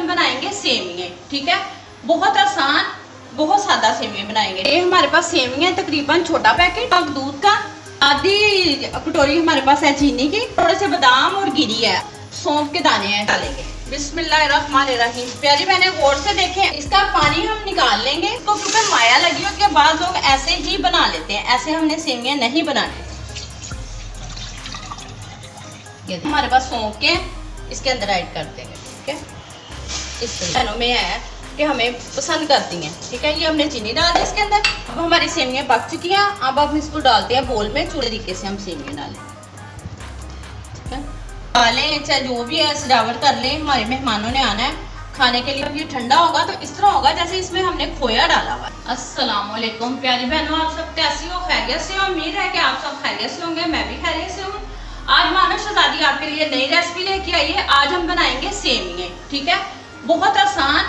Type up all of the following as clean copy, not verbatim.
बनाएंगे सेवियां। ठीक है, बहुत आसान, बहुत सादा सेवियां बनाएंगे। ये हमारे पास सेवियां तकरीबन छोटा पैकेट, अब दूध का आधी कटोरी हमारे पास है चीनी की, थोड़े से बादाम और गिरी है, सौंफ के दाने हैं डालेंगे। बिस्मिल्लाहिर्रहमानिर्रहीम। प्यारी बहने गौर से देखें, इसका पानी हम निकाल लेंगे। इसको क्योंकि माया लगी होती है, बाद लोग ऐसे ही बना लेते हैं, ऐसे हमने सेवियां नहीं बनानी। ये हमारे पास सौंफ के इसके अंदर ऐड कर देंगे। ठीक है, इस बहनों में है कि हमें पसंद करती हैं। ठीक है, ये हमने चीनी डाल दी इसके अंदर। अब हमारी सेवियां पक चुकी हैं, अब हम इसको डालते हैं बोल में। पूरे तरीके से हम सेवियां डालें, ठीक है, डालें चाहे जो भी है, सजावट कर लें। हमारे मेहमानों ने आना है खाने के लिए। अब ये ठंडा होगा तो इस तरह होगा जैसे इसमें हमने खोया डाला हुआ है। अस्सलाम वालेकुम प्यारी बहनों, आप सब कैसी हो? खैरियत से हो? उम्मीद है कि आप सब खैरियत से होंगे। मैं भी खैरियत से हूँ। आज मानो शहजादी आपके लिए नई रेसिपी लेके आई है। आज हम बनाएंगे सेवियां। ठीक है, बहुत आसान,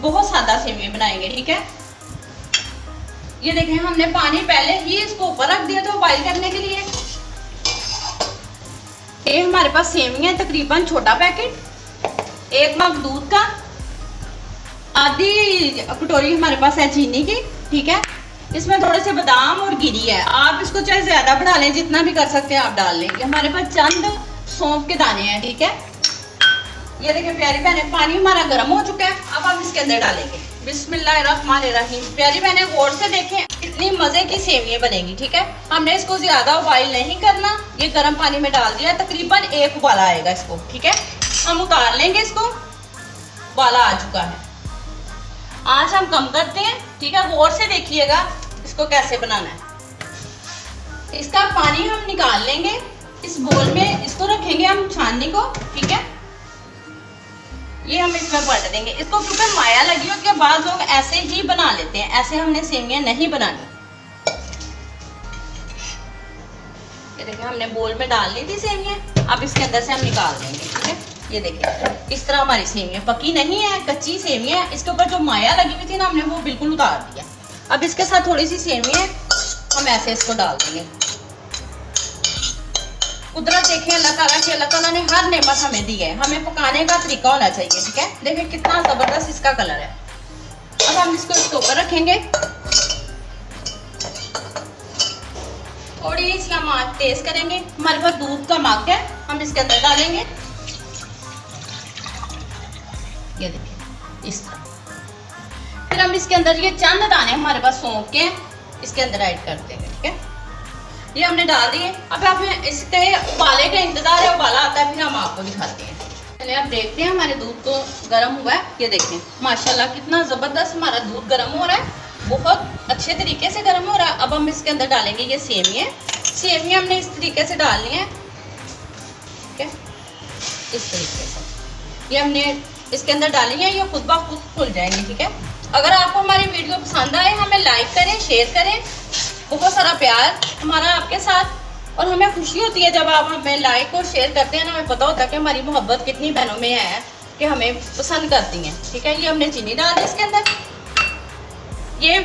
बहुत सादा सेवियां बनाएंगे। ठीक है, ये देखें, हमने पानी पहले ही इसको ऊपर रख दिया था बॉइल करने के लिए। ये हमारे पास सेवियां तकरीबन छोटा पैकेट, 1 मग दूध का, आधी कटोरी हमारे पास है चीनी की। ठीक है, इसमें थोड़े से बादाम और गिरी है। आप इसको चाहे ज्यादा बढ़ा लें, जितना भी कर सकते हैं आप डाल लें। हमारे पास चंद सौंफ के दाने हैं। ठीक है, ये देखिए प्यारी बहने, पानी हमारा गर्म हो चुका है। अब हम इसके अंदर डालेंगे। बिस्मिल्लाहिर्रहमानिर्रहीम। प्यारी बहने गौर से देखें, कितनी मजे की सेवियां बनेगी। ठीक है, हमने इसको ज्यादा बॉइल नहीं करना, ये गर्म पानी में डाल दिया, तकरीबन 1 उबाला आएगा इसको। ठीक है, हम उतार लेंगे इसको, उबाला आ चुका है। आज हम कम करते हैं। ठीक है, गौर से देखिएगा इसको कैसे बनाना है। इसका पानी हम निकाल लेंगे, इस बोल में इसको रखेंगे हम छाननी को। ठीक है, ये हम इसमें पलट देंगे। इसको क्योंकि माया लगी होती है, बाद लोग ऐसे ही बना लेते हैं, ऐसे हमने सेवियां नहीं बनानी। ये देखिए, हमने बोल में डाल ली थी सेवियां, अब इसके अंदर से हम निकाल देंगे। ठीक है, ये देखिए, इस तरह हमारी सेवियां पकी नहीं है, कच्ची सेवियां है। इसके ऊपर जो माया लगी हुई थी ना, हमने वो बिल्कुल उतार दिया। अब इसके साथ थोड़ी सी सेवियां हम ऐसे इसको डाल देंगे। कुदरत देखें, अल्लाह ताला की, अल्लाह ताला ने हर नेमत हमें दी है, हमें पकाने का तरीका होना चाहिए। ठीक है, देखिए कितना जबरदस्त इसका कलर है। अब हम इसको इसके ऊपर रखेंगे, थोड़ी सी हम आंच तेज करेंगे। हमारे पास दूध का मग है, हम इसके अंदर डालेंगे। ये देखिए इस तरह। फिर हम इसके अंदर ये चंद दाने हमारे पास सौंफ के इसके अंदर ऐड कर देंगे। ठीक है, ये हमने डाल दिए। अब आप इसके उबाले का इंतजार है, उबाला आता है फिर हम आपको दिखाते हैं। चलिए अब देखते हैं, हमारे दूध को गर्म हुआ है। ये देखें माशाल्लाह कितना जबरदस्त हमारा दूध गर्म हो रहा है, बहुत अच्छे तरीके से गर्म हो रहा है। अब हम इसके अंदर डालेंगे ये सेवियां। सेवियां हमने इस तरीके से डालनी है। ठीक है, इस तरीके से ये हमने इसके अंदर डाली है, ये खुद ब खुद खुल जाएंगे। ठीक है, अगर आपको हमारी वीडियो पसंद आए, हमें लाइक करें, शेयर करें। बहुत सारा प्यार हमारा आपके साथ, और हमें खुशी होती है जब आप हमें लाइक और शेयर करते हैं ना। हमें पता होता है कि हमारी मोहब्बत कितनी बहनों में है कि हमें पसंद करती हैं। ठीक है, ये हमने चीनी डाल दी इसके अंदर। ये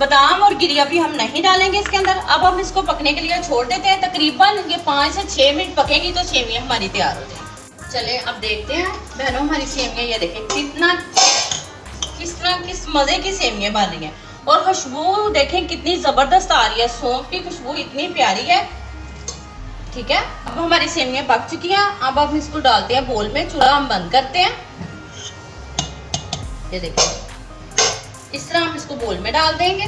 बादाम और गिरी अभी हम नहीं डालेंगे इसके अंदर। अब हम इसको पकने के लिए छोड़ देते हैं, तकरीबन ये 5 से 6 मिनट पकेगी तो सेवियां हमारी तैयार हो जाएगी। चले अब देखते हैं बहनों, हमारी सेवियां ये देखें किस मजे की सेवियां बन रही हैं, और खुशबू देखें कितनी जबरदस्त आ रही है, सौंफ की खुशबू इतनी प्यारी है। ठीक है, अब हमारी सेवियां पक चुकी हैं। अब हम इसको डालते हैं बोल में, चूल्हा हम बंद करते हैं। ये देखिए इस तरह हम इसको बोल में डाल देंगे।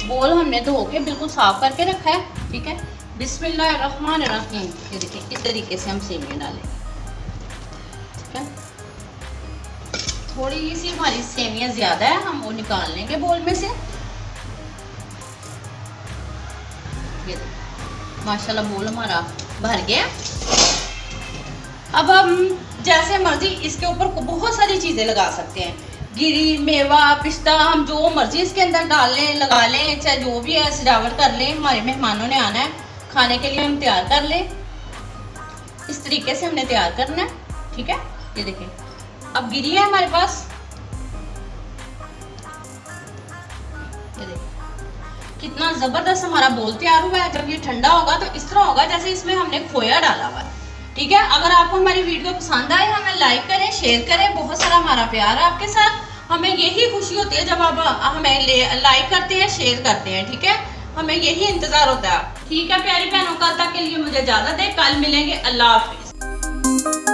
बोल हमने धो के बिल्कुल साफ करके रखा है। ठीक है, बिस्मिल्लाहिर्रहमानिर्रहीम। ये देखिए इस तरीके से हम सेवियां डालेंगे। ठीक है, थोड़ी सी हमारी सेवियां ज्यादा है, हम वो निकाल लेंगे बोल में से। ये माशाल्लाह बोल हमारा भर गया। अब हम जैसे मर्जी इसके ऊपर बहुत सारी चीजें लगा सकते हैं, गिरी, मेवा, पिस्ता, हम जो मर्जी इसके अंदर डाल लें, लगा लें, चाहे जो भी है सजावट कर लें। हमारे मेहमानों ने आना है खाने के लिए, हम तैयार कर लें। इस तरीके से हमने तैयार करना है। ठीक है, ये देखिए अब गिरी है हमारे पास। ये देखिए कितना जबरदस्त हमारा बोल तैयार हुआ है। जब ये ठंडा होगा तो इस तरह होगा जैसे इसमें हमने खोया डाला हुआ है। ठीक है, अगर आपको हमारी वीडियो पसंद आए हमें लाइक करें, शेयर करें। बहुत सारा हमारा प्यार है आपके साथ, हमें यही खुशी होती है जब आप हमें लाइक करते हैं, शेयर करते हैं। ठीक है, हमें यही इंतजार होता है। ठीक है प्यारी बहनों, कल तक के लिए मुझे इजाजत है, कल मिलेंगे। अल्लाह हाफिज।